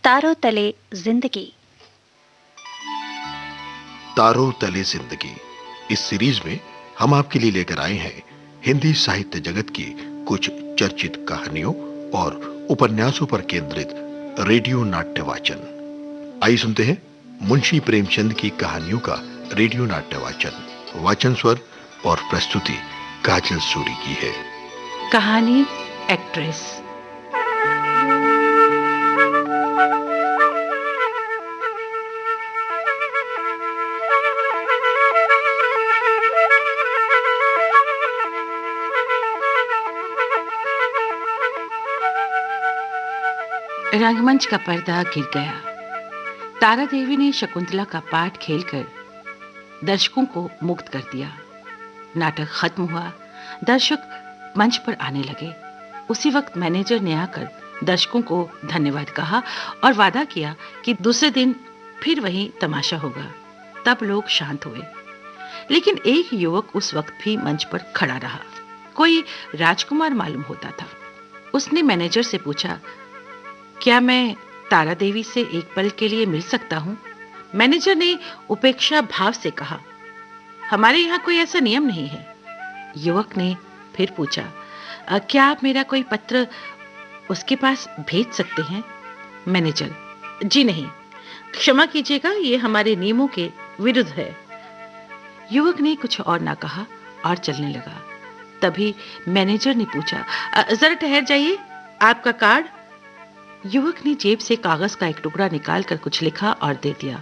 तारों तले जिंदगी। तारों तले जिंदगी। इस सीरीज में हम आपके लिए लेकर आए हैं हिंदी साहित्य जगत की कुछ चर्चित कहानियों और उपन्यासों पर केंद्रित रेडियो नाट्य वाचन। आइए सुनते हैं मुंशी प्रेमचंद की कहानियों का रेडियो नाट्य वाचन। वाचन स्वर और प्रस्तुति काजल सूरी की है। कहानी एक्ट्रेस। रंगमंच का पर्दा गिर गया। तारा देवी ने शकुंतला का पाठ खेलकर दर्शकों को मुक्त कर दिया। नाटक खत्म हुआ। दर्शक मंच पर आने लगे। उसी वक्त मैनेजर ने आकर दर्शकों को धन्यवाद कहा और वादा किया कि दूसरे दिन फिर वही तमाशा होगा। तब लोग शांत हुए, लेकिन एक युवक उस वक्त भी मंच पर खड़ा रहा। कोई राजकुमार मालूम होता था। उसने मैनेजर से पूछा, क्या मैं तारा देवी से एक पल के लिए मिल सकता हूं? मैनेजर ने उपेक्षा भाव से कहा, हमारे यहाँ कोई ऐसा नियम नहीं है। युवक ने फिर पूछा, क्या आप मेरा कोई पत्र उसके पास भेज सकते हैं? मैनेजर, जी नहीं, क्षमा कीजिएगा, ये हमारे नियमों के विरुद्ध है। युवक ने कुछ और ना कहा और चलने लगा। तभी मैनेजर ने पूछा, जरा ठहर जाइए, आपका कार्ड। युवक ने जेब से कागज का एक टुकड़ा निकालकर कुछ लिखा और दे दिया।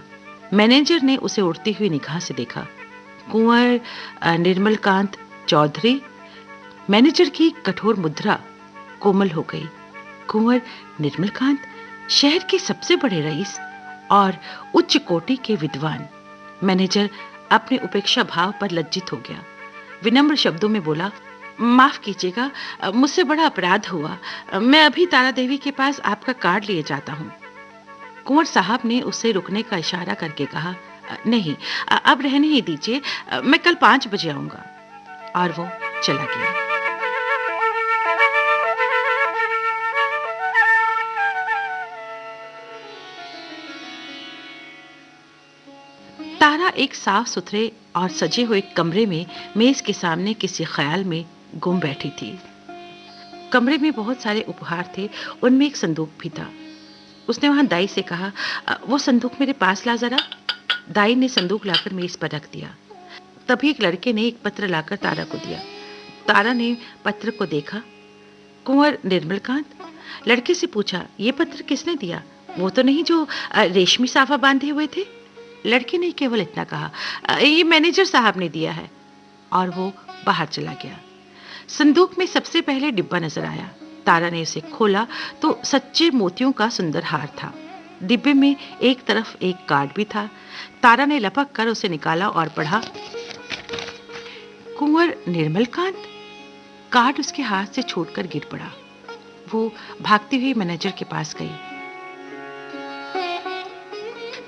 मैनेजर ने उसे उड़ती हुई निगाह से देखा। कुंवर निर्मलकांत चौधरी। मैनेजर की कठोर मुद्रा कोमल हो गई। कुंवर निर्मलकांत, शहर के सबसे बड़े रईस और उच्च कोटि के विद्वान। मैनेजर अपने उपेक्षा भाव पर लज्जित हो गया। विनम्र शब्दों में बोला, माफ कीजिएगा, मुझसे बड़ा अपराध हुआ। मैं अभी तारा देवी के पास आपका कार्ड लिए जाता हूँ। कुंवर साहब ने उससे रुकने का इशारा करके कहा, नहीं, अब रहने ही दीजिए, मैं कल 5 बजे आऊंगा। और वो चला गया। तारा एक साफ सुथरे और सजे हुए कमरे में मेज के सामने किसी ख्याल में गुम बैठी थी। कमरे में बहुत सारे उपहार थे, उनमें एक संदूक भी था। उसने वहां दाई से कहा, वो संदूक मेरे पास ला जरा। दाई ने संदूक लाकर मेज पर रख दिया। तभी एक लड़के ने एक पत्र लाकर तारा को दिया। तारा ने पत्र को देखा। कुंवर निर्मलकांत। लड़के से पूछा, ये पत्र किसने दिया? वो तो नहीं जो रेशमी साफा बांधे हुए थे? लड़के ने केवल इतना कहा, ये मैनेजर साहब ने दिया है। और वो बाहर चला गया। संदूक में सबसे पहले डिब्बा नजर आया। तारा ने उसे खोला तो सच्चे मोतियों का सुंदर हार था। डिब्बे में एक तरफ एक कार्ड भी था। तारा ने लपक कर उसे निकाला और पढ़ा, कुंवर निर्मलकांत। कार्ड उसके हाथ से छूटकर गिर पड़ा। वो भागती हुई मैनेजर के पास गई।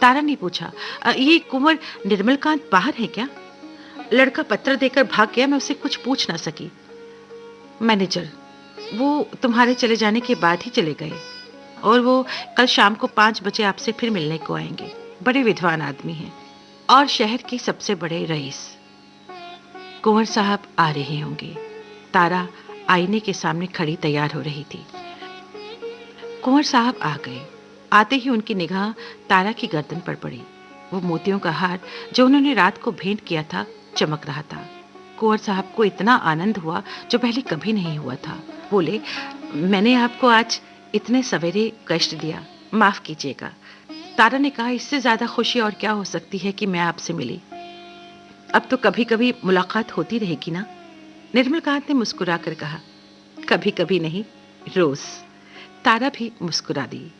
तारा ने पूछा, ये कुंवर निर्मलकांत बाहर है क्या? लड़का पत्र देकर भाग गया, मैं उसे कुछ पूछ ना सकी। मैनेजर, वो तुम्हारे चले जाने के बाद ही चले गए और वो कल शाम को 5 बजे आपसे फिर मिलने को आएंगे। बड़े विद्वान आदमी हैं और शहर के सबसे बड़े रईस। कुंवर साहब आ रहे होंगे। तारा आईने के सामने खड़ी तैयार हो रही थी। कुंवर साहब आ गए। आते ही उनकी निगाह तारा की गर्दन पर पड़ी। वो मोतियों का हार जो उन्होंने रात को भेंट किया था चमक रहा था। कुंवर साहब को इतना आनंद हुआ जो पहले कभी नहीं हुआ था। बोले, मैंने आपको आज इतने सवेरे कष्ट दिया, माफ कीजिएगा। तारा ने कहा, इससे ज्यादा खुशी और क्या हो सकती है कि मैं आपसे मिली। अब तो कभी कभी मुलाकात होती रहेगी ना? निर्मलकांत ने मुस्कुराकर कहा, कभी कभी नहीं, रोज। तारा भी मुस्कुरा दी।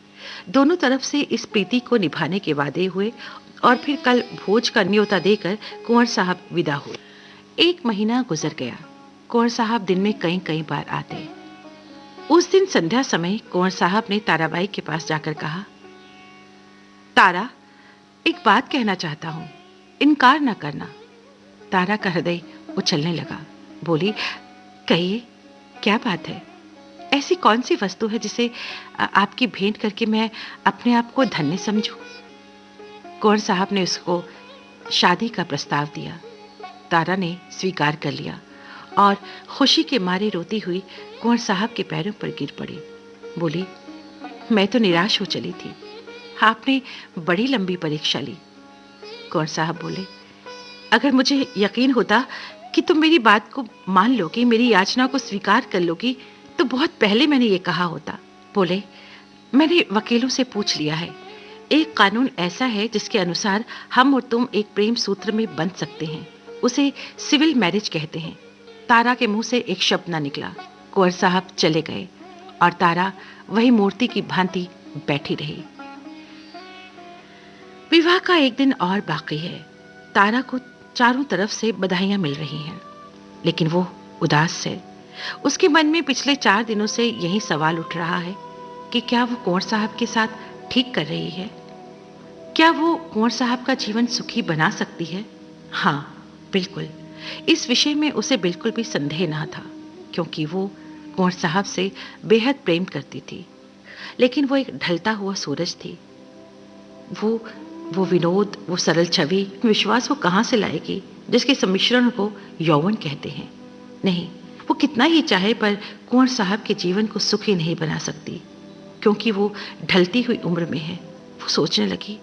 दोनों तरफ से इस प्रीति को निभाने के वादे हुए और फिर कल भोज का न्योता देकर कुंवर साहब विदा हुए। 1 महीना गुजर गया। कुंवर साहब दिन में कई कई बार आते। उस दिन संध्या समय कुंवर साहब ने ताराबाई के पास जाकर कहा, तारा, एक बात कहना चाहता हूं, इनकार न करना। तारा का हृदय उछलने लगा। बोली, कहिए, क्या बात है? ऐसी कौन सी वस्तु है जिसे आपकी भेंट करके मैं अपने आप को धन्य समझूं? कुंवर साहब ने उसको शादी का प्रस्ताव दिया। तारा ने स्वीकार कर लिया और खुशी के मारे रोती हुई कुंवर साहब के पैरों पर गिर पड़ी। बोली, मैं तो निराश हो चली थी, आपने बड़ी लंबी परीक्षा ली। कुंवर साहब बोले, अगर मुझे यकीन होता कि तुम मेरी बात को मान लोगी, मेरी याचना को स्वीकार कर लोगी, तो बहुत पहले मैंने ये कहा होता। बोले, मैंने वकीलों से पूछ लिया है, एक कानून ऐसा है जिसके अनुसार हम और तुम एक प्रेम सूत्र में बंध सकते हैं, उसे सिविल मैरिज कहते हैं। तारा के मुंह से एक शब्द ना निकला। कुंवर साहब चले गए और तारा वही मूर्ति की भांति बैठी रही। विवाह का एक दिन और बाकी है। तारा को चारों तरफ से बधाइयां मिल रही हैं, लेकिन वो उदास है। उसके मन में पिछले 4 दिनों से यही सवाल उठ रहा है कि क्या वो कुंवर साहब के साथ ठीक कर रही है? क्या वो कुंवर साहब का जीवन सुखी बना सकती है? हाँ, बिल्कुल। इस विषय में उसे बिल्कुल भी संदेह ना था, क्योंकि वो कुंवर साहब से बेहद प्रेम करती थी। लेकिन वो एक ढलता हुआ सूरज थी। वो विनोद, वो सरल छवि, विश्वास वो कहाँ से लाएगी जिसके सम्मिश्रण को यौवन कहते हैं? नहीं, वो कितना ही चाहे पर कुंवर साहब के जीवन को सुखी नहीं बना सकती, क्योंकि वो ढलती हुई उम्र में है। वो सोचने लगी,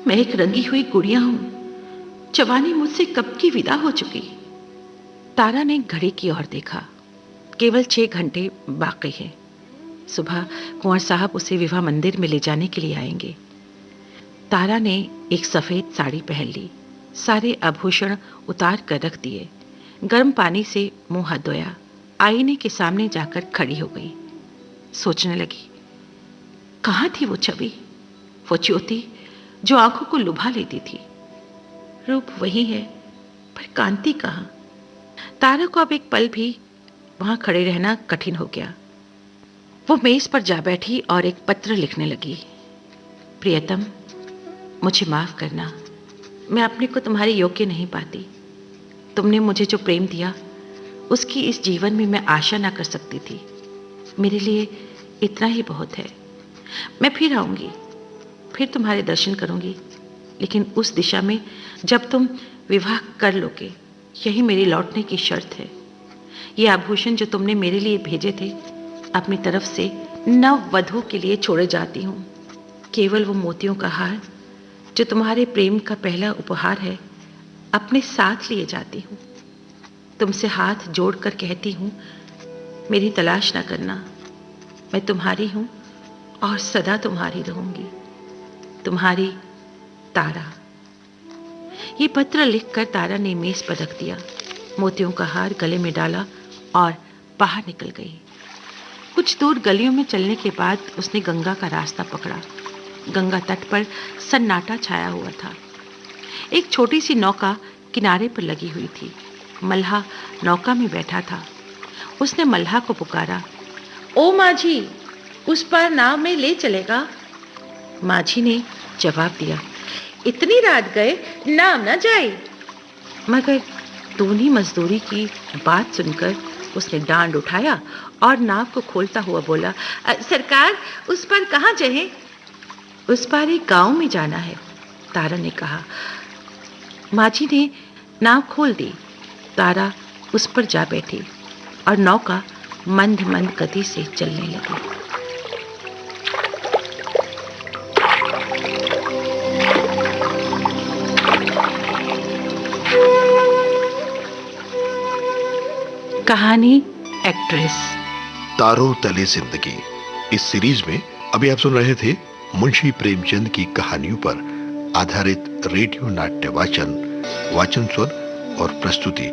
मैं एक रंगी हुई गुड़िया हूं, जवानी मुझसे कब की विदा हो चुकी। तारा ने घड़ी की ओर देखा। केवल 6 घंटे बाकी हैं। सुबह कुंवर साहब उसे विवाह मंदिर में ले जाने के लिए आएंगे। तारा ने एक सफेद साड़ी पहन ली, सारे आभूषण उतार कर रख दिए, गर्म पानी से मुंह हाथ धोया, आईने के सामने जाकर खड़ी हो गई। सोचने लगी, कहाँ थी वो छवि, वो ज्योति जो आंखों को लुभा लेती थी? रूप वही है, पर कांति कहाँ? तारा को अब एक पल भी वहां खड़े रहना कठिन हो गया। वो मेज पर जा बैठी और एक पत्र लिखने लगी। प्रियतम, मुझे माफ करना, मैं अपने को तुम्हारे योग्य नहीं पाती। तुमने मुझे जो प्रेम दिया उसकी इस जीवन में मैं आशा ना कर सकती थी। मेरे लिए इतना ही बहुत है। मैं फिर आऊंगी, फिर तुम्हारे दर्शन करूंगी, लेकिन उस दिशा में जब तुम विवाह कर लोगे। यही मेरी लौटने की शर्त है। ये आभूषण जो तुमने मेरे लिए भेजे थे, अपनी तरफ से नव वधू के लिए छोड़े जाती हूँ। केवल वो मोतियों का हार जो तुम्हारे प्रेम का पहला उपहार है, अपने साथ लिए जाती हूँ। तुमसे हाथ जोड़कर कहती हूँ, मेरी तलाश ना करना, मैं तुम्हारी हूँ और सदा तुम्हारी रहूंगी। तुम्हारी तारा। ये पत्र लिखकर तारा ने मेज पर रख दिया, मोतियों का हार गले में डाला और बाहर निकल गई। कुछ दूर गलियों में चलने के बाद उसने गंगा का रास्ता पकड़ा। गंगा तट पर सन्नाटा छाया हुआ था। एक छोटी सी नौका किनारे पर लगी हुई थी। मल्हा नौका में बैठा था। उसने मल्हा को पुकारा, ओ माझी, उस पार नाव में ले चलेगा? माझी ने जवाब दिया, इतनी रात गए, नाव ना जाए। मगर दूनी मजदूरी की बात सुनकर उसने डांड उठाया और नाव को खोलता हुआ बोला, सरकार, उस पार कहाँ जाए? उस पार एक गांव में जाना है, तारा ने कहा। माझी ने नाव खोल दी। तारा उस पर जा बैठी और नौका मंद मंद गति से चलने लगी। कहानी एक्ट्रेस। तारों तले जिंदगी। इस सीरीज में अभी आप सुन रहे थे मुंशी प्रेमचंद की कहानियों पर आधारित रेडियो नाट्य वाचन स्वर और प्रस्तुति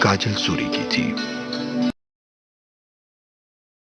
काजल सूरी की थी।